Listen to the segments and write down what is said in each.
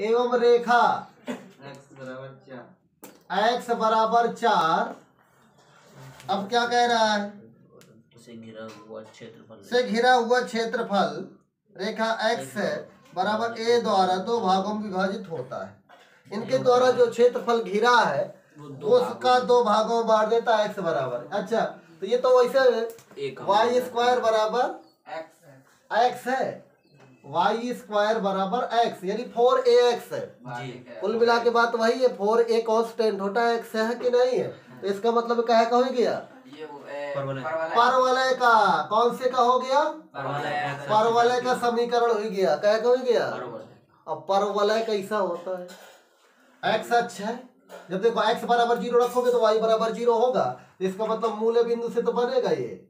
एवं रेखा x बराबर 4। अब क्या कह रहा है? से घिरा हुआ क्षेत्रफल रेखा x बराबर a द्वारा 2 भागों में विभाजित होता है। इनके द्वारा जो क्षेत्रफल घिरा है वो उसका 2 भागों में बांट देता है x बराबर। अच्छा, तो ये तो वैसे y स्क्वायर बराबर x है, y स्क्वायर बराबर x यानी 4ax है। कुल मिला के बात वही है, 4a कांस्टेंट होता है x है कि नहीं है? तो इसका मतलब क्या हो गया? परवलय का। कौन से का हो गया? परवलय का समीकरण हो गया। क्या हो गया? अब परवलय कैसा होता है? x अच्छा है, जब देखो x बराबर 0 रखोगे तो y बराबर 0 होगा। इसका मतलब मूल बिंदु से तो बनेगा ये।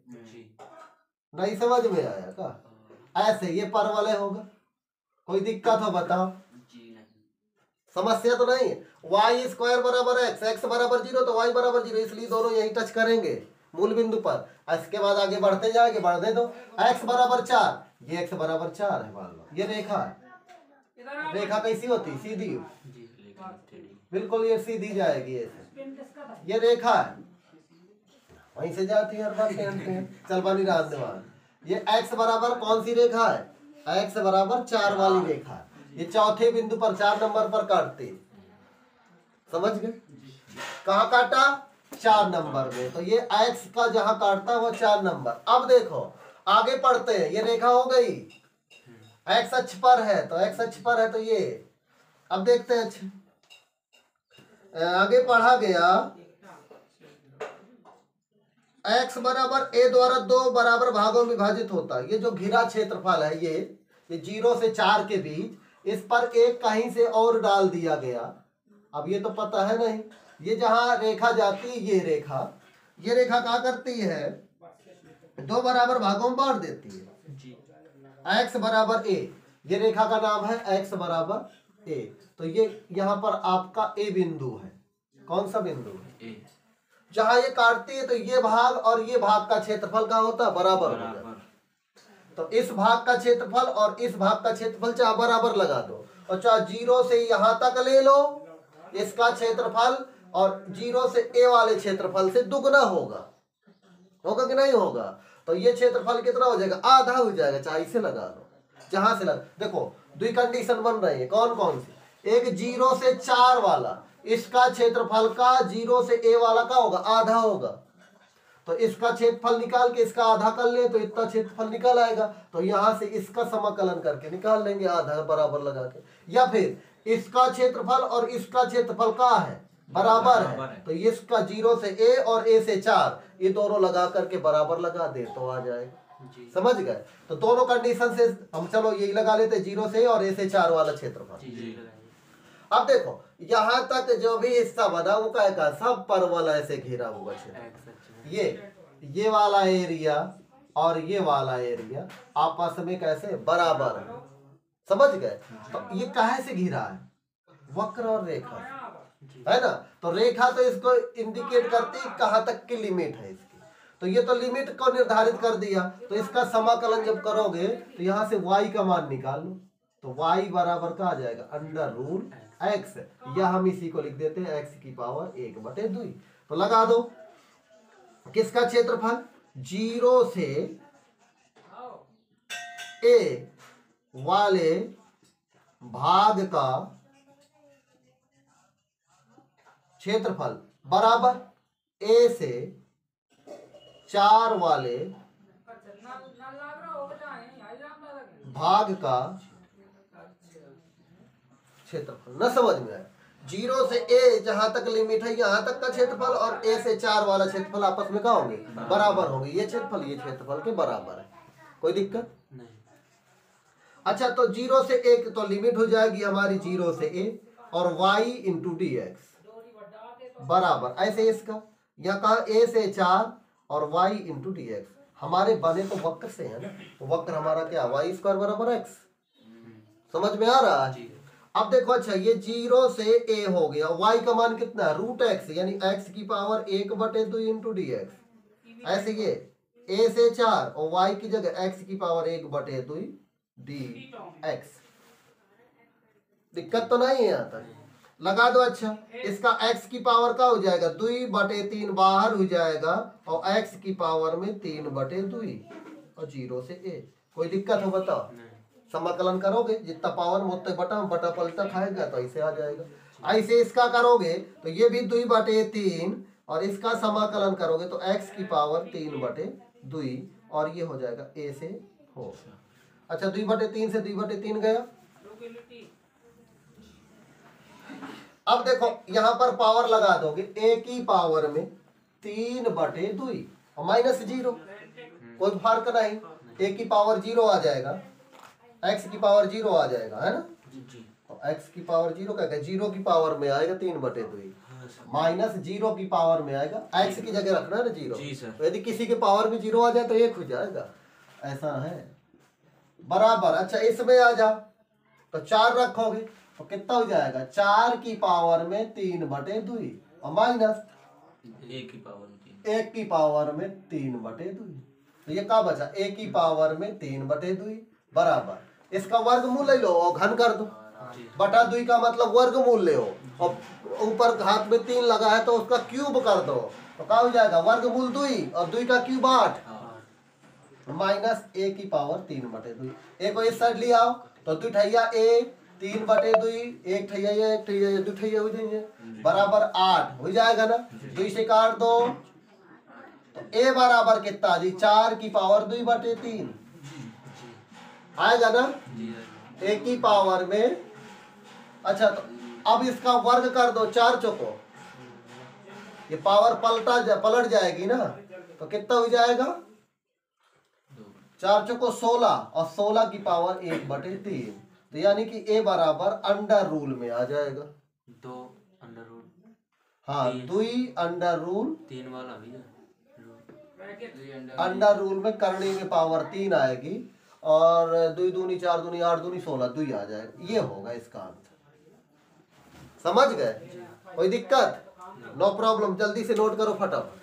नहीं समझ में आया का? ऐसे ये परवलय होगा। कोई दिक्कत हो बताओ? समस्या तो नहीं है। y स्क्वायर बराबर x बराबर 0 तो y बराबर 0, इसलिए दोनों यही टच करेंगे मूल बिंदु पर। इसके बाद आगे बढ़ते जाएंगे, बढ़ने दो। x बराबर 4, ये x बराबर 4 है। मान लो ये रेखा है। रेखा कैसी होती? सीधी, बिल्कुल ये सीधी जाएगी ऐसे। ये रेखा है, वहीं से जाती है हर बार चल बनी राजनिवान। ये x बराबर कौन सी रेखा है? x बराबर 4 वाली रेखा है। ये चौथे बिंदु पर 4 नंबर पर काटती, समझ गए? कहाँ काटा? 4 नंबर में। तो ये x का जहां काटता है वो 4 नंबर। अब देखो आगे पढ़ते हैं। ये रेखा हो गई, x अक्ष पर है तो x अक्ष पर है तो ये। अब देखते हैं, अच्छा आगे पढ़ा गया x बराबर a द्वारा 2 बराबर भागों में विभाजित होता है। ये जो घिरा क्षेत्रफल है ये 0 से 4 के बीच, इस पर एक कहीं से और डाल दिया गया। अब ये तो पता है नहीं, ये जहां रेखा जाती है ये रेखा क्या करती है? 2 बराबर भागों में बांट देती है। x बराबर a, ये रेखा का नाम है x बराबर a। तो ये यहाँ पर आपका a बिंदु है। कौन सा बिंदु है? जहां ये काटती है तो ये भाग और ये भाग का क्षेत्रफल क्या होता है? बराबर हो जाता है। तो इस भाग का क्षेत्रफल और इस भाग का क्षेत्रफल चाहे बराबर लगा दो, और चाहे 0 से यहां तक ले लो इसका क्षेत्रफल, और 0 से a वाले क्षेत्रफल से दुगना होगा। होगा कि नहीं होगा? तो ये क्षेत्रफल कितना हो जाएगा? आधा हो जाएगा। चाहे इसे लगा लो, जहां से लगा। देखो 2 कंडीशन बन रही है। कौन कौन सी? एक 0 से 4 वाला, इसका क्षेत्रफल का 0 से a वाला का होगा? आधा होगा। तो इसका क्षेत्रफल निकाल के इसका आधा कर ले तो इतना क्षेत्रफल निकल आएगा। तो यहां से इसका समाकलन करके निकाल लेंगे आधा बराबर लगा के। या फिर इसका क्षेत्रफल और इसका क्षेत्रफल का है? बराबर है। तो इसका 0 से a और a से 4, ये दोनों लगा करके बराबर लगा दे तो आ जाएगा। समझ गए? तो दोनों कंडीशन से हम चलो यही लगा लेते, 0 से और a से 4 वाला क्षेत्रफल। अब देखो यहां तक जो भी हिस्सा बना वो क्या है? सब परवलय से घिरा हुआ क्षेत्र। ये वाला एरिया और ये वाला एरिया आपस में कैसे? बराबर है। समझ गए? तो ये काहे से घिरा है? वक्र और रेखा, है ना? तो रेखा तो इसको इंडिकेट करती है कहां तक की लिमिट है इसकी। तो ये तो लिमिट को निर्धारित कर दिया। तो इसका समाकलन जब करोगे तो यहां से y का मान निकाल लो। तो y बराबर का आ जाएगा अंडर रूल x, या हम इसी को लिख देते हैं x की पावर 1/2। तो लगा दो किसका क्षेत्रफल? 0 से a वाले भाग का क्षेत्रफल बराबर a से 4 वाले भाग का क्षेत्रफल। न समझ में आया? 0 से a जहां तक लिमिट है यहां तक का क्षेत्रफल और a से 4 वाला क्षेत्रफल आपस में क्या होंगे? बराबर होंगे। ये क्षेत्रफल के बराबर है। कोई दिक्कत नहीं। अच्छा, तो 0 से 1 तो लिमिट हो जाएगी हमारी 0 से a, और y इंटू dx बराबर ऐसे इसका यह कहा a से 4 और y इंटू dx। हमारे बने तो वक्र से है ना, तो वक्र हमारा क्या? y स्क्वायर बराबर x। समझ में आ रहा है? अब देखो, अच्छा ये 0 से a हो गया, y का मान कितना है? √x, यानी x की पावर 1/2 इंटू dx। ऐसे ये a से 4 और y की जगह x की पावर 1/2 dx। दिक्कत तो नहीं है यहाँ तक, लगा दो। अच्छा इसका x की पावर का हो जाएगा 2/3 बाहर हो जाएगा और x की पावर में 3/2 और 0 से a। कोई दिक्कत हो बताओ? समाकलन करोगे जितना पावर में उतने बटा बटा पलटा खाएगा तो ऐसे आ जाएगा। ऐसे इसका करोगे तो ये भी 2/3 और इसका समाकलन करोगे तो x की पावर 3/2 और ये हो जाएगा a से हो। अच्छा 2/3 से 2/3 गया। अब देखो यहाँ पर पावर लगा दोगे a की पावर में 3/2 और -0, कोई फर्क नहीं, a की पावर 0 आ जाएगा, x की पावर 0 आ जाएगा, है ना? और x की पावर 0 क्या, 0 की पावर में आएगा 3/2 -0 की पावर में आएगा, x की जगह रखना है ना 0, तो यदि किसी के पावर में 0 आ जाए तो 1 हो जाएगा, ऐसा है बराबर। अच्छा इसमें आ जाओ तो 4 रखोगे तो कितना हो जाएगा, 4 की पावर में 3/2 और माइनस 1 की पावर में 3/2, तो ये क्या बचा, 1 की पावर में 3/2 बराबर। इसका वर्गमूल ले लो और घन कर दो, बटा 2 का मतलब वर्गमूल ले, और ऊपर हाथ में 3 लगा है तो उसका क्यूब कर दो, तो क्या हो जाएगा, वर्गमूल 2 और 2 का क्यूब 8 माइनस 1 की पावर 3/2। एक को इस साइड ले आओ तो 2 ठैया a 3/2, 1 ठैया ये 1 ठैया ये 2 ठैया हो जाएंगे बराबर 8 हो जाएगा ना। 2 से काट दो तो a बराबर कितना जी, 4 की पावर 2/3 आएगा ना, a की पावर में। अच्छा तो अब इसका वर्ग कर दो, 4 चौको, ये पावर पलट जाएगी ना, तो कितना हो जाएगा, 4 चौको 16 और 16 की पावर 1/3, तो यानी कि a बराबर अंडर रूल में आ जाएगा, 2 अंडर रूल, हाँ 2 अंडर रूल 3 वाला भी है, अंडर रूल में करनी में पावर 3 आएगी और 2 दूनी 4 दूनी 8 दूनी 16 2 आ जाएगा, ये होगा इसका आंसर। समझ गए? कोई दिक्कत? नो प्रॉब्लम, जल्दी से नोट करो फटाफट।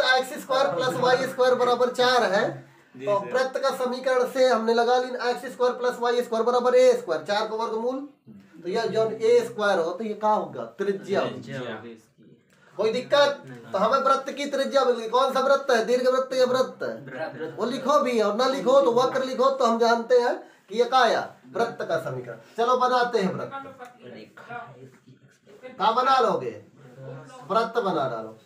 x² प्लस y² बराबर 4 है, तो वृत्त का समीकरण से हमने लगा ली x² प्लस y² बराबर a², 4 का वर्गमूल, तो यह जो a² हो तो ये क्या होगा, त्रिज्या होगी। कोई दिक्कत? तो हमें वृत्त की त्रिज्या मिल गई। कौन सा वृत्त है, दीर्घ वृत्त या वृत्त? वो लिखो भी और ना लिखो तो वक्र लिखो, तो हम जानते हैं कि ये क्या आया, वृत्त का समीकरण। चलो बनाते हैं वृत्त। क्या बना लोगे, वृत्त बना डालो,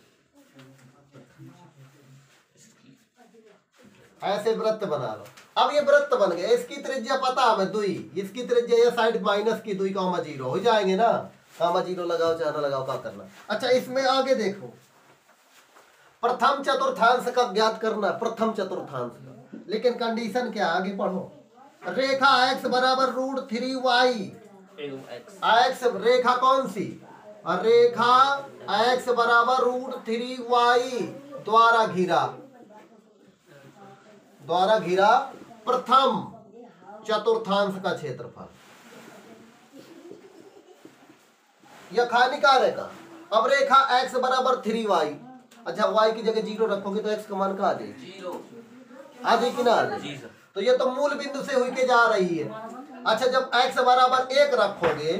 ऐसे वृत्त बना लो। अब ये वृत्त बन गया, इसकी त्रिज्या पता हमें 2, इसकी त्रिज्या ये साइड माइनस की 2,0 हो जाएंगे ना, 0 लगाओ चाहे ना लगाओ, क्या करना। अच्छा इसमें आगे देखो, प्रथम चतुर्थांश का ज्ञात करना, प्रथम चतुर्थांश का, लेकिन कंडीशन क्या, आगे पढ़ो। रेखा x बराबर √3y, x रेखा कौन सी, रेखा x बराबर √3y द्वारा घिरा प्रथम चतुर्थांश का क्षेत्रफल, यह खानिकार है का। अब रेखा x बराबर 3y, अच्छा y की जगह 0 रखोगे तो x का मान का आ जाएगी, आ जाएगी ना, आ जाएगी। तो ये तो मूल बिंदु से हुई के जा रही है। अच्छा जब x बराबर 1 रखोगे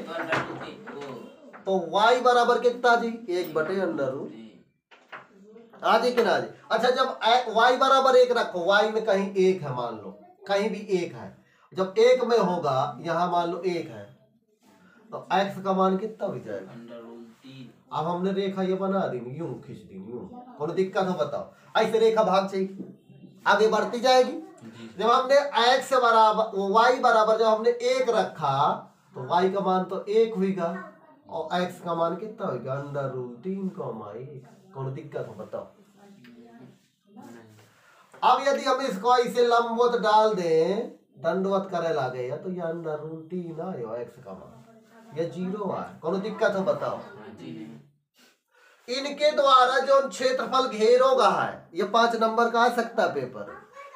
तो y बराबर कितना जी, 1/√, आ जाए कि ना आ जाए। अच्छा जब y बराबर 1 रखो, y में कहीं 1 है, मान लो कहीं भी 1 है, जब 1 में होगा यहाँ मान लो 1 है, तो x का मान कितना हो जाएगा, अब हमने रेखा ये बना दी, यूं खींच दी, यूं, कोई दिक्कत हो बताओ, ऐसे रेखा भाग चाहिए आगे बढ़ती जाएगी। जब हमने x बराबर y बराबर जब हमने 1 रखा तो y का मान तो 1 होगा और x का मान कितना होगा, √3,1, कौन दिक्कत हो बताओ। अब यदि हम इसको इसे लंबवत डाल दें, दंडवत करे लागे तो ये √3 आयो, x का मान ये 0 आए, कौन दिक्कत हो बताओ। इनके द्वारा जो क्षेत्रफल घेरोगा है, ये 5 नंबर का आ सकता है पेपर,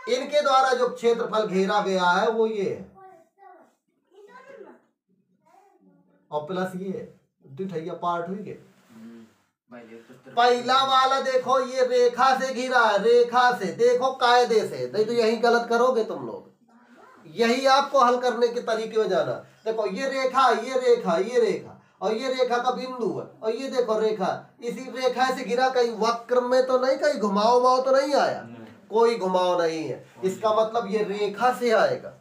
इनके द्वारा जो क्षेत्रफल घेरा गया है वो ये है, और प्लस ये 2 पार्ट हुई गए। पहला वाला देखो ये रेखा से घिरा है, रेखा से देखो कायदे से, नहीं तो यही गलत करोगे तुम लोग, यही आपको हल करने के तरीके में जाना। देखो ये रेखा, ये रेखा, ये रेखा और ये रेखा का बिंदु है और ये देखो रेखा, इसी रेखा से गिरा, कहीं वक्र में तो नहीं, कहीं घुमाव उमाव तो नहीं आया, कोई घुमाव नहीं है, इसका मतलब ये रेखा से आएगा।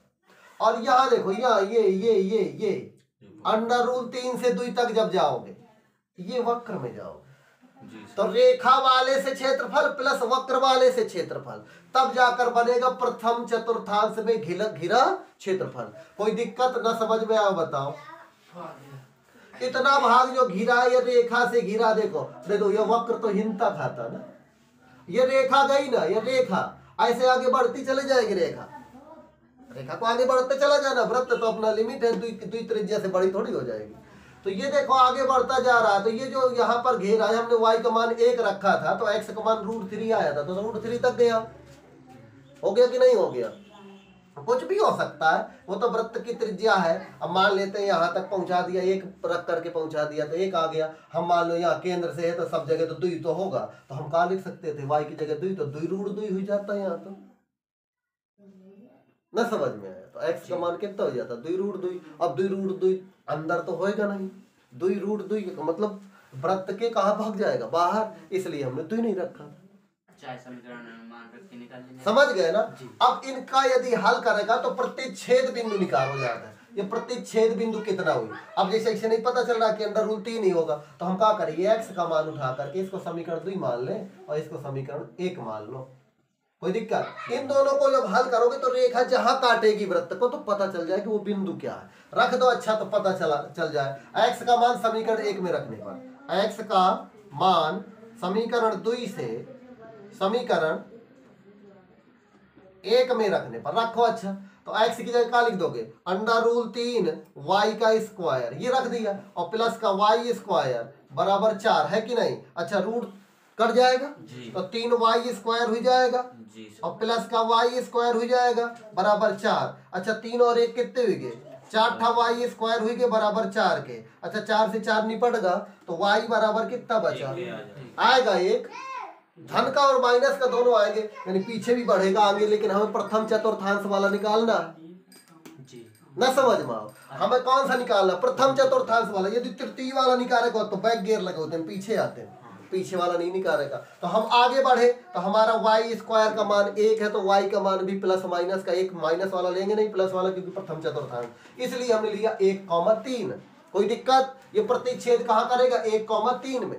और यहाँ देखो, यहाँ ये अंडर रूल 3 से 2 तक जब जाओगे ये वक्र में जाओगे, तो रेखा वाले से क्षेत्रफल प्लस वक्र वाले से क्षेत्रफल, तब जाकर बनेगा प्रथम चतुर्थांश में घिरा क्षेत्रफल। कोई दिक्कत न समझ में आओ बताओ? इतना भाग जो घिरा, ये रेखा से घिरा, देखो ये वक्र तो हिंता खाता ना, ये रेखा गई ना, ये रेखा ऐसे आगे बढ़ती चले जाएगी, रेखा को आगे बढ़ते चला जाना, वृत्त तो अपना लिमिट है, दुई त्रिज्या से बड़ी थोड़ी हो जाएगी। तो ये देखो आगे बढ़ता जा रहा है, तो ये जो यहाँ पर घेरा है, हमने y का मान 1 रखा था तो x का मान √3 आया था, तो √3 तक गया, हो गया कि नहीं हो गया? कुछ भी हो सकता है, वो तो वृत्त की त्रिज्या है। अब मान लेते हैं यहाँ तक पहुंचा दिया, 1 रख करके पहुंचा दिया तो 1 आ गया। हम मान लो यहाँ केंद्र से है तो सब जगह तो 2 तो होगा, तो हम कहा लिख सकते थे y की जगह 2, तो 2 √2 हो जाता है। यहाँ तो न समझ में आया, तो x का मान कितना हो जाता? 2 √2। अब 2 √2 अंदर तो होएगा नहीं, 2 √2 मतलब वृत्त के कहाँ भाग जाएगा? बाहर, इसलिए हमने 2 नहीं रखा। समझ गए ना? अब इनका यदि हल करेगा तो प्रतिच्छेद बिंदु निकाल हो जाता है। ये प्रतिच्छेद बिंदु कितना हुई? अब जैसे इसे नहीं पता चल रहा कि अंडर रूल 3 ही होगा, तो हम क्या करेंगे, x का मान उठा करके इसको समीकरण 2 मान लें और इसको समीकरण 1 मान लो। कोई दिक्कत? इन दोनों को जब हल करोगे तो रेखा जहां काटेगी वृत्त को तो पता चल जाए कि वो बिंदु क्या है। रख दो, अच्छा तो पता चल जाए। x का मान समीकरण 1 में रखने पर, x का मान समीकरण 2 से समीकरण 1 में रखने पर रखो। अच्छा तो x की जगह क्या लिख दोगे? अंडर रूल 3 y का स्क्वायर, ये रख दिया, और प्लस का y स्क्वायर बराबर 4 है कि नहीं? अच्छा रूट कट जाएगा तो 3y² हो जाएगा और प्लस का y स्क्वायर हो जाएगा बराबर 4। अच्छा 3 और 1 कितने हुए गए? 4 था y² हुई गए बराबर 4 के। अच्छा 4 से 4 निपट गया तो y बराबर कितना बचा? आएगा 1। धन का और माइनस का दोनों आएंगे, यानी पीछे भी बढ़ेगा आगे, लेकिन हमें प्रथम चतुर्थांश वाला निकालना है। न समझ में आओ, हमें कौन सा निकालना? प्रथम चतुर्थांश वाला। यदि तृतीय वाला निकालेगा तो बैक गियर लगे होते हैं, पीछे आते हैं, पीछे वाला नहीं निकालेगा। तो हम आगे बढ़े तो हमारा y² का मान 1 है, तो y का मान भी प्लस माइनस का 1, माइनस वाला लेंगे नहीं, प्लस वाला, क्योंकि प्रथम चतुर्थांश, इसलिए हमने लिया 1,3। कोई दिक्कत? ये प्रतिच्छेद कहाँ करेगा? 1,3 में।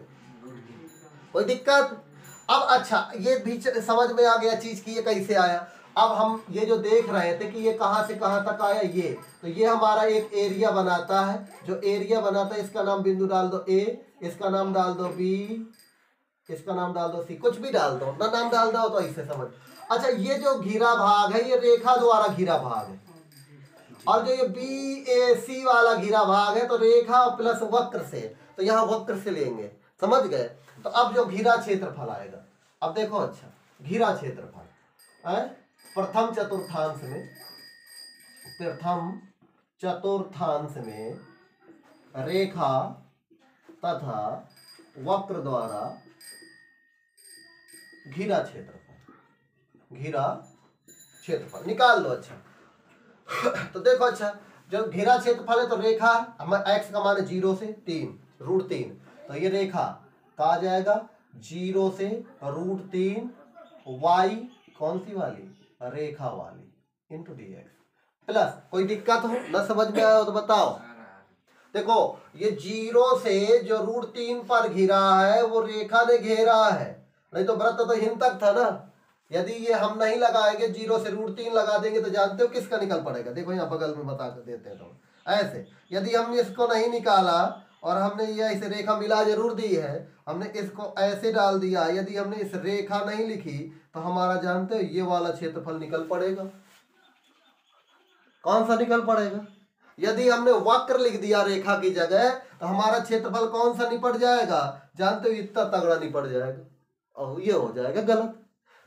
कोई दिक्कत? अब अच्छा ये भी समझ में आ गया चीज की ये कैसे आया। अब हम ये जो देख रहे थे कि ये कहाँ से कहाँ तक आया, ये तो ये हमारा एक एरिया बनाता है। जो एरिया बनाता है इसका नाम बिंदु डाल दो A, इसका नाम डाल दो B, इसका नाम डाल दो C, कुछ भी डाल दो ना, नाम डाल दो तो इससे समझ। अच्छा ये जो घिरा भाग है ये रेखा द्वारा घिरा भाग है, और जो ये BAC वाला घिरा भाग है तो रेखा प्लस वक्र से, तो यहाँ वक्र से लेंगे। समझ गए? तो अब जो घिरा क्षेत्रफल आएगा, अब देखो अच्छा घिरा क्षेत्रफल है प्रथम चतुर्थांश में रेखा तथा वक्र द्वारा घिरा क्षेत्रफल निकाल लो। अच्छा तो देखो, अच्छा जब घिरा क्षेत्रफल है तो रेखा, हमारा x का मान है 0 से 3 √3, तो ये रेखा कहा जाएगा 0 से √3 y कौन सी वाली? रेखा वाली इंटू dx प्लस। कोई दिक्कत हो न समझ में आया हो तो बताओ। देखो ये 0 से जो √3 पर घिरा है वो रेखा ने घेरा है, नहीं तो वृत्त तो हिन तक था ना। यदि ये हम नहीं लगाएंगे, 0 से √3 लगा देंगे तो जानते हो किसका निकल पड़ेगा? देखो यहाँ बगल में बता कर देते हैं तो ऐसे। यदि हमने इसको नहीं निकाला और हमने ये ऐसे रेखा मिला जरूर दी है, हमने इसको ऐसे डाल दिया, यदि हमने इस रेखा नहीं लिखी तो हमारा जानते हो ये वाला क्षेत्रफल निकल पड़ेगा। कौन सा निकल पड़ेगा? यदि हमने वक्र लिख दिया रेखा की जगह तो हमारा क्षेत्रफल कौन सा निपट जाएगा? जानते हो इतना तगड़ा निपट जाएगा, और ये हो जाएगा गलत।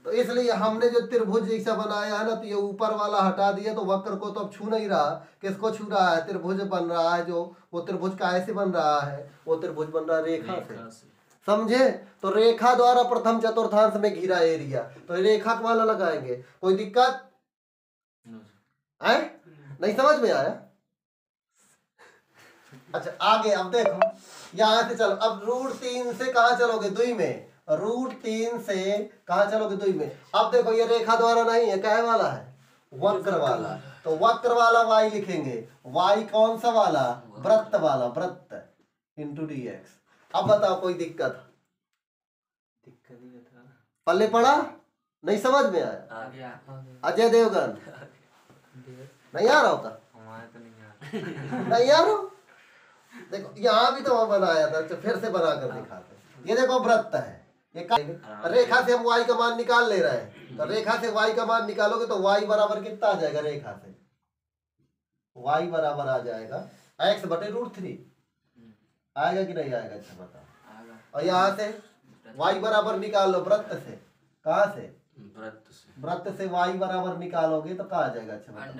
तो इसलिए हमने जो त्रिभुज जैसा बनाया है ना, तो ये ऊपर वाला हटा दिया तो वक्र को तो अब छू नहीं रहा। किसको छू रहा है? त्रिभुज बन रहा है, जो वो त्रिभुज का ऐसे बन रहा है, वो त्रिभुज बन रहा है रेखा से। समझे? तो रेखा द्वारा प्रथम चतुर्थांश में घिरा एरिया, तो रेखा वाला लगाएंगे। कोई दिक्कत? है? नहीं समझ में आया? अच्छा आगे अब देखो, यहाँ से चलो, अब √3 से कहाँ चलोगे? दुई में। √3 से कहाँ चलोगे? दुई में। अब देखो ये रेखा द्वारा नहीं है, क्या वाला है? वक्र वाला। तो वक्र वाला y लिखेंगे। y कौन सा वाला? वृत्त वाला, वृत्त इंटू dx। अब बताओ कोई दिक्कत? दिक्कत ही था। पल्ले पड़ा? नहीं समझ में आया? आ गया। अजय देवगन नहीं आ रहा होता? हमारे तो नहीं आ नहीं आ रहा? देखो यहाँ भी तो वहां बनाया था, तो फिर से बना कर दिखाते हैं। ये देखो वृत्त है, ये रेखा से हम y का मान निकाल ले रहे हैं। तो रेखा से y का मान निकालोगे तो y बराबर कितना आ जाएगा? रेखा से y बराबर आ जाएगा x/√3। आएगा कि नहीं आएगा? अच्छा बताओ। और यहाँ से y बराबर निकाल लो वृत्त से। कहाँ से? वृत्त से y बराबर निकालोगे तो कहाँ आ जाएगा? अच्छा बताओ।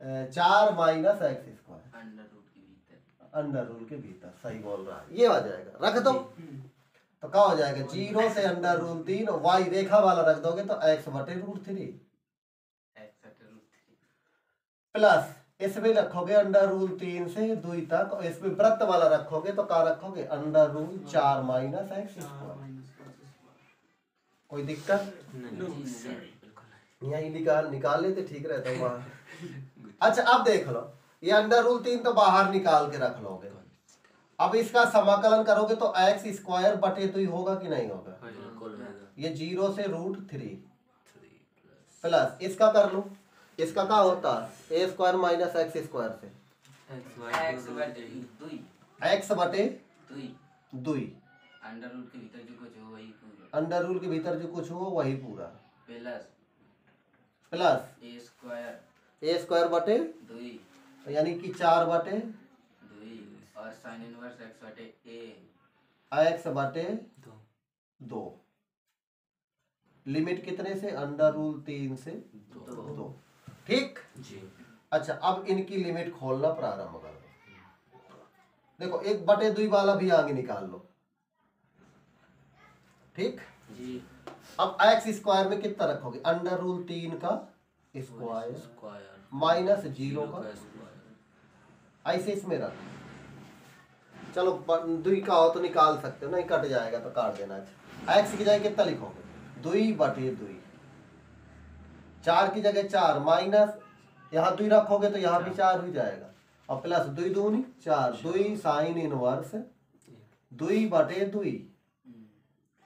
√4 - x²। 4 - x²। अंडर रूल के भीतर, सही बोल रहा है। ये आ जाएगा, रख दो तो क्या हो जाएगा? 0 से √3 और y रेखा वाला रख दोगे तो x/√3 प्लस इसमें रखोगे √3 से 2 तक, और इसमें वृत्त वाला रखोगे तो क्या रखोगे? √4 - x²। कोई दिक्कत? यही निकाल लेते, ठीक रहता है वहां। अच्छा अब देख लो, ये √3 तो बाहर निकाल के रख लोगे। अब इसका समाकलन करोगे तो x²/2 होगा कि नहीं होगा? ये 0 से √3 प्लस इसका कर लो, इसका क्या होता है? a² - x² से x/2 अंडर रूल के भीतर जो कुछ हो वही पूरा प्लस a²/2 यानी कि 4/2 और sin इनवर्स x/2। लिमिट कितने से? √3 से 2। ठीक जी। अच्छा अब इनकी लिमिट खोलना प्रारंभ कर दो। देखो 1/2 वाला भी आगे निकाल लो। ठीक जी। अब x² में कितना रखोगे? √3 का स्क्वायर माइनस 0 का, ऐसे इसमें रख। चलो 2 का हो तो निकाल सकते हो, नहीं कट जाएगा तो काट देना। x की जगह कितना लिखोगे? 2/2। 4 की जगह 4 माइनस, यहाँ 2 रखोगे तो यहाँ भी 4 हो जाएगा, और प्लस 2 दूनी 4, 2 साइन इनवर्स 2/2।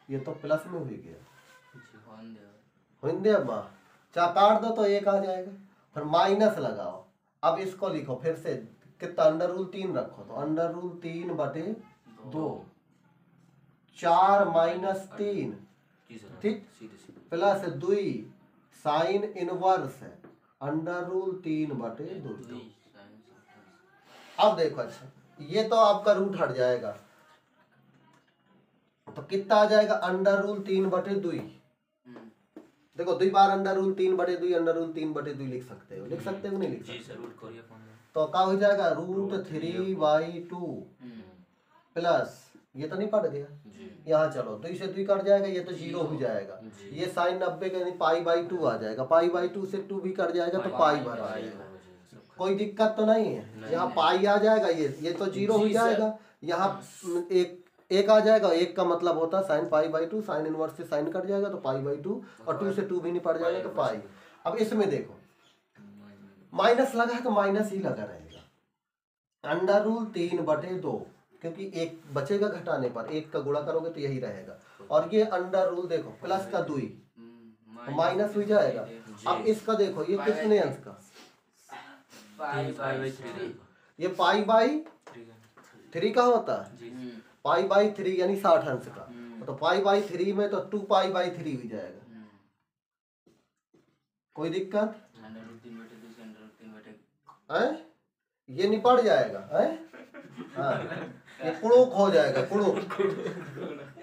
ये तो प्लस में हो गया। हिंदे अब चार काट दो तो 1 आ जाएगा, फिर माइनस लगाओ। अब इसको लिखो फिर से, कितना? √3 रखो तो √3/2 4 - 3 ठीक प्लस 2 साइन इनवर्स √3/2। अब देखो अच्छा ये तो आपका रूट हट जाएगा तो कितना आ जाएगा? √3/2। देखो 2 बार √3/2 √3/2 लिख सकते हो, लिख सकते हो नहीं लिख सकते? तो क्या हो जाएगा? √3/2 प्लस ये तो नहीं पड़ गया, यहाँ चलो 2 से 2 कट जाएगा, ये तो 0 हो जाएगा। ये साइन 90 का यानी π/2 आ जाएगा, π/2 से 2 भी कट जाएगा तो पाई भर आ जाएगा। कोई दिक्कत तो नहीं है? यहाँ पाई आ जाएगा, ये तो 0 हो जाएगा। यहाँ एक आ जाएगा, 1 का मतलब होता है साइन π/2, साइन इनवर्स से साइन कट जाएगा तो π/2, और 2 से 2 भी नहीं पड़ जाएगा तो पाई। अब इसमें देखो माइनस लगा है तो माइनस ही लगा रहेगा। √3/2 क्योंकि 1 बचेगा घटाने पर, 1 का गुणा करोगे तो यही रहेगा। और ये अंडर रूल देखो प्लस का 2 तो माइनस हो जाएगा। अब इसका देखो ये कितने अंश का? ये π/3 का होता है, π/3 यानी 60 अंश का। तो π/3 में तो 2π/3 हो जाएगा। कोई दिक्कत है? ये निपट जाएगा है? हाँ ये कुड़ुक हो जाएगा, कुड़ुक।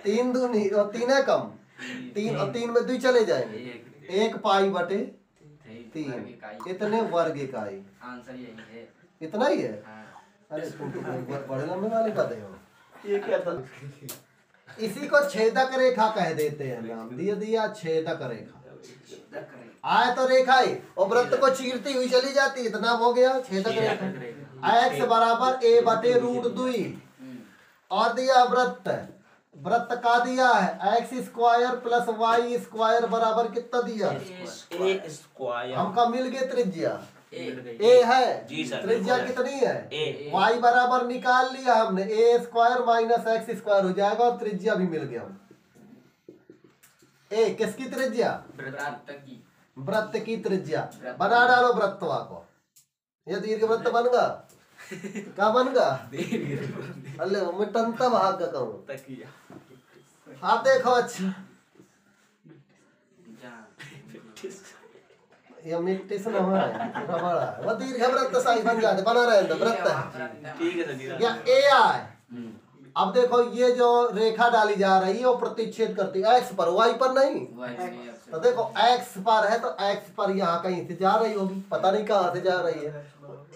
3 दूनी और 3 है कम, 3 और 3 में 2 चले जाएंगे, 1 π/3 इतने वर्ग इकाई। आंसर यही है, इतना ही है। हाँ। अरे तुम तो बड़े लंबे वाले पदे हो। ये क्या था? इसी को छेदक रेखा कह देते हैं, नाम दिया छेदक रेखा। आय तो रेखा है और वृत्त को चीरती हुई चली जाती है, इतना हो गया छेदक रेखा। एक्स बराबर ए बटे रूट 2 और दिया वृत्त, वृत्त का दिया है X square plus Y square बराबर कितना दिया, ए स्क्वायर हमका मिल गया त्रिज्या ए ए है जी सर, त्रिज्या बिल्कुल है। कितनी है ए वाई बराबर निकाल लिया हमने, ए स्क्वायर माइनस एक्स स्क्वायर हो जाएगा और त्रिज्या भी मिल गया। ए किसकी त्रिज्या, वृत्त की वृत्त की त्रिज्या। बना डालो वृत्तवा को, ये दीर्घ वृत्त बनगा क्या बनगा, अल्ले मैं टंता भाग का कहूँ। तकिया आप देखो अच्छा ये मिट्टी से ना है रबड़ है, वो दीर्घ वृत्त सही बन जाते, बना रहे वृत्त है ठीक है सर। या ए आए। अब देखो ये जो रेखा डाली जा रही है वो प्रतिच्छेद करती है एक्स पर, वाई पर नहीं। तो देखो एक्स पर है तो एक्स पर यहाँ कहीं से जा रही होगी, पता नहीं कहाँ से जा रही है,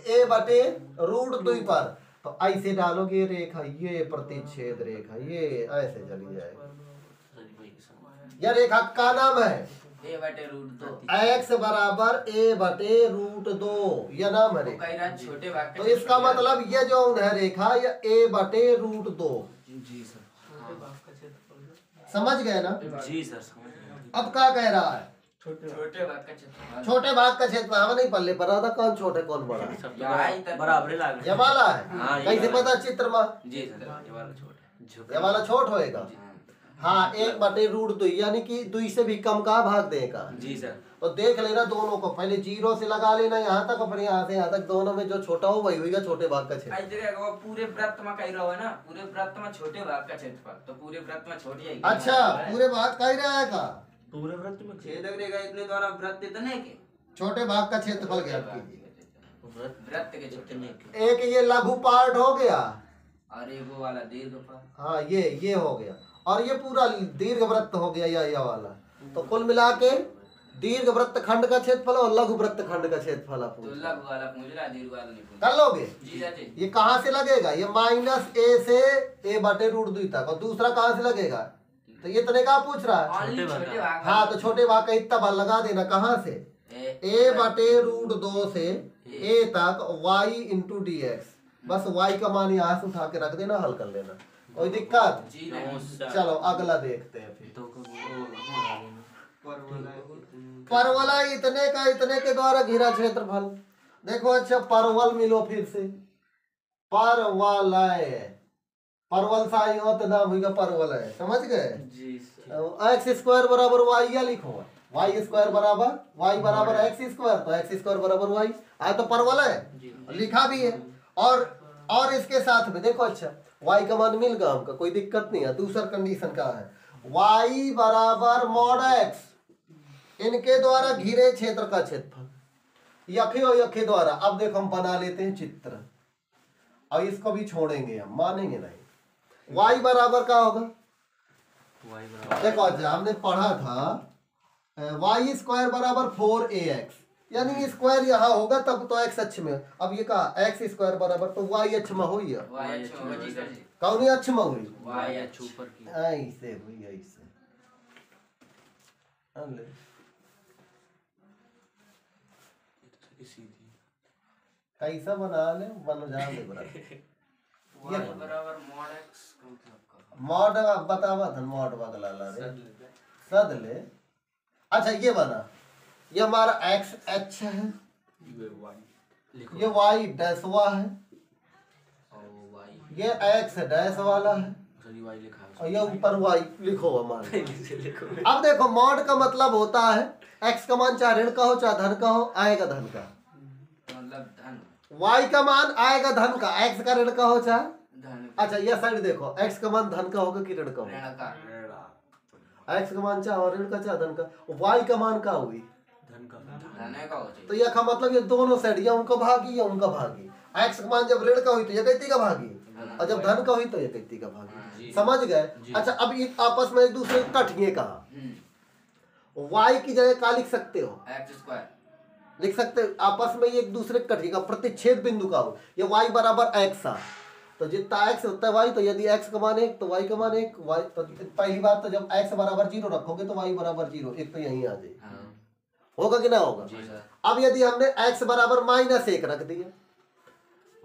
ए बटे रूट 2 पर। तो ऐसे डालोगे रेखा, ये प्रतिच्छेद रेखा ये ऐसे चली जाएगी। यह रेखा का नाम है ए बटे रूट 2, एक्स बराबर ए बटे रूट 2, यह नाम है रेखा। कई रात छोटे वाक्य तो इसका मतलब ये जो है रेखा ये ए बटे रूट 2, जी सर, समझ गए ना। जी सर समझ गया। अब क्या कह रहा है, छोटे वाक्य क्षेत्रफल छोटे भाग का क्षेत्र हमें नहीं पल्ले पर आता, कौन छोटे कौन बड़ा है, सब तो बराबर ही लाग ये वाला है। हाँ, ये कैसे वाला। पता चित्र में, जी सर, ये वाला छोटा ये वाला छोट होएगा। हाँ एक बटे रूट 2 यानी कि 2 से भी कम का भाग देगा। जी सर। तो देख लेना दोनों को, पहले 0 से लगा लेना यहाँ तक और फिर यहाँ से यहाँ तक, दोनों में जो छोटा हो वही होगा छोटे भाग का क्षेत्र। आई जगह वो पूरे वृत्त में कही रहो है ना, पूरे वृत्त में छोटे भाग का क्षेत्रफल, तो पूरे वृत्त में छोटी है। अच्छा पूरे भाग का ही रहेगा, पूरे व्रत में छेदक रेखा इतने द्वारा वृत्त इतने के छोटे भाग का क्षेत्रफल ज्ञात कीजिए। वृत्त के छोटे में एक ये लघु पार्ट हो गया, और एक वो वाला दीर्घ पर। हाँ ये हो गया, और ये पूरा दीर्घ वृत्त हो गया यह वाला। तो कुल मिला के दीर्घ वृत्त खंड का क्षेत्रफल और लघु वृत्त खंड का क्षेत्रफल आप तो लघु वाला पूछ रहा, दीर्घ वाला नहीं पूछ कर लोगे। जी चाची। ये कहाँ से लगेगा, ये माइनस ए से ए बटे रूट 2 तक, और दूसरा कहाँ से लगेगा, तो ये इतने का पूछ रहा है। Only छोटे भाग। हाँ तो छोटे भाग का इतना बार लगा देना, कहाँ से, ए बटे रूट 2 से ए तक y इंटू डी एक्स, बस y का मान यहाँ से उठा के रख देना, हल कर लेना, कोई दिक्कत। जी नहीं। चलो अगला देखते हैं फिर। तो परवला इतने के द्वारा घिरा क्षेत्रफल। देखो अच्छा परवल मिलो फिर से, परवलय, परवल साई हो तो नाम होगा परवल है, समझ गए। जी सर। एक्स स्क्वायर बराबर वाई या लिखो, वाई स्क्वायर बराबर वाई बराबर एक्स स्क्वायर, तो एक्स स्क्वायर बराबर वाई आया तो परवल है, लिखा भी है। और इसके साथ में देखो अच्छा y का मान मिल गया हमका, कोई दिक्कत नहीं है। दूसरा कंडीशन का है y बराबर मॉड x, इनके द्वारा घिरे क्षेत्र का क्षेत्रफल यखे और यखे द्वारा। अब देखो हम बना लेते हैं चित्र, और इसको भी छोड़ेंगे, हम मानेंगे नहीं। y बराबर क्या होगा, वाई बराबर देखो अच्छा हमने पढ़ा था वाई स्क्वायर बराबर 4ax, यानी स्क्वायर यहाँ होगा तब तो x अक्ष में। अब ये कहा x स्क्वायर बराबर तो y अक्ष में हुई है, वाई अच्छा होगा जी सर जी। कौन अक्ष में हुई, वाई या अच्छा। ऊपर की ऐसे हुई ऐसे। अले, सीधी कैसा बना ले बन जा ले बराबर वाई बराबर मॉड एक्स का मतलब का। मॉड बतावा धन मॉड बगला ला रे सद ले। अच्छा ये बना, ये हमारा x अक्ष है, लिखो ये y डैशवा है, और वाई ये x डैश वाला है, सॉरी वाई लिखा है और ये ऊपर y लिखो हमारे। लिखो अब देखो मॉड का मतलब होता है x का मान चाहे ऋण का हो चाहे धन का हो, आएगा धन का। मतलब धन, y का मान आएगा धन का, x का ऋण का हो चाहे। धन अच्छा ये साइड देखो, x का मान धन का होगा कि ऋण का ऋण होगा, का। x का मान चाहे ऋण का चाहे धन का, y का मान का हुई धन का धन का हो चाहिए। तो यह का मतलब ये दोनों साइड, या उनका भागी या उनका भागी। x का मान जब ऋण का हुई तो यह कैती का भागी, और जब धन का हुई तो यह कैती का भागी, समझ गए। अच्छा अब ये आपस में एक दूसरे को कटिए कहा, y की जगह क्या लिख सकते हो, एक्स स्क्वायर। लिख सकते हो आपस में ये एक दूसरे को कटिएगा, प्रतिच्छेद बिंदु का हो, ये y बराबर x आ, तो जितना x होता है y, तो यदि x का मान 1 तो y का मान 1, y तो पहली बात तो जब x बराबर 0 रखोगे तो y बराबर 0, एक तो यहीं आ जाए। होगा कि ना होगा? जी सर। अब यदि हमने x बराबर -1 रख दिया,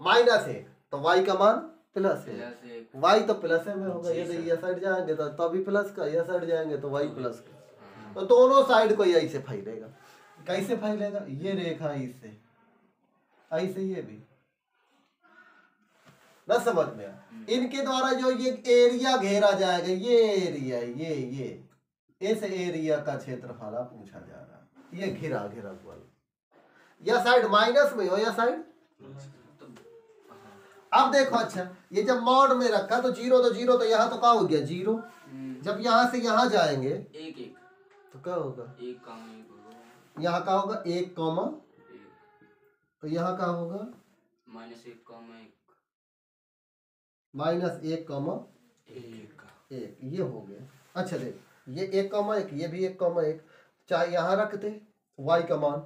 -1 तो y का मान +1, प्लस एक y तो प्लस में होगा। जी यदि सर। ये साइड जाएंगे तो तभी प्लस का, ये साइड जाएंगे तो y प्लस का। तो दोनों साइड को यही से फैलेगा। कैसे फैलेगा? ये रेखा इससे, ऐसे ये भी ना, समझ में आया? इनके द्वारा जो ये एरिया घेरा जाएगा, ये एरिया, ये इस एरिया का क्षेत्रफल पूछा जा रहा है। ये घिरा घिरा हुआ, या साइड माइनस में हो या साइड। अब देखो, अच्छा ये जब मॉड में रखा तो जीरो तो यहाँ तो क्या हो गया 0। जब यहाँ से यहाँ जाएंगे एक एक तो क्या होगा? एक काम एक होगा। यहाँ का होगा 1, तो यहाँ का होगा -1 कम एक -1, ये हो गया। अच्छा देख, ये 1, ये भी 1, चाहे यहाँ रख दे y का मान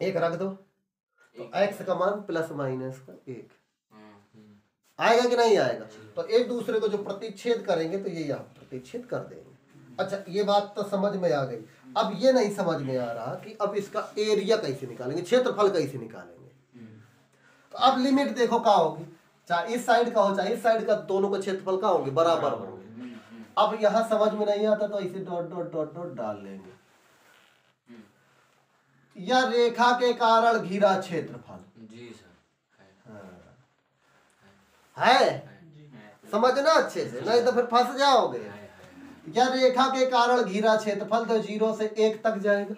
1 रख दो तो x का मान ±1 आएगा कि नहीं आएगा? तो एक दूसरे को जो प्रतिच्छेद करेंगे तो ये यहाँ प्रतिच्छेद कर देंगे। अच्छा ये बात तो समझ में आ गई। अब ये नहीं समझ में आ रहा कि अब इसका एरिया कैसे निकालेंगे, क्षेत्रफल कैसे निकालेंगे। तो अब लिमिट देखो क्या होगी, चाहे इस साइड का हो चाहे इस साइड का, दोनों का क्षेत्रफल क्या होंगे? बराबर होंगे। अब यहाँ समझ में नहीं आता तो ऐसे डॉट डॉट डॉट डॉट डाल लेंगे। या रेखा के कारण घिरा क्षेत्रफल जी सर। है, समझना अच्छे से, नहीं तो फिर फंस जाओगे। या रेखा के कारण घिरा क्षेत्रफल तो 0 से 1 तक जाएगा,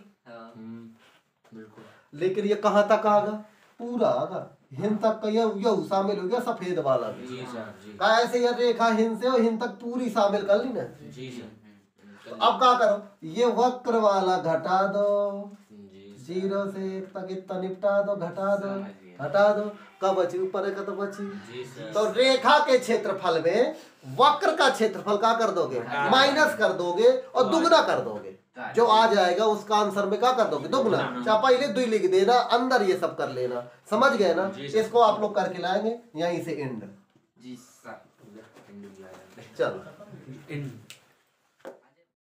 बिल्कुल। लेकिन ये कहाँ तक आगा? पूरा आगा, हिंद तक का ये शामिल हो गया, सफेद वाला भी। जी सर जी। का ऐसे ये रेखा हिंद से और हिंद तक पूरी शामिल कर ली ना। जी सर। तो अब क्या करो, ये वक्र वाला घटा दो, जी 0 से 1 तक इतना निपटा दो, घटा दो, कब बची? ऊपर का तो बची। जी सर। तो रेखा के क्षेत्रफल में वक्र का क्षेत्रफल क्या कर दोगे? माइनस कर दोगे और दुगना कर दोगे। जो आ जाएगा उसका आंसर में क्या कर दोगे? दुगना। चाहे पहले 2 लिख देना, अंदर ये सब कर लेना। समझ गए ना? इसको आप लोग करके लाएंगे यहीं से एंड। Ji sir. चलो।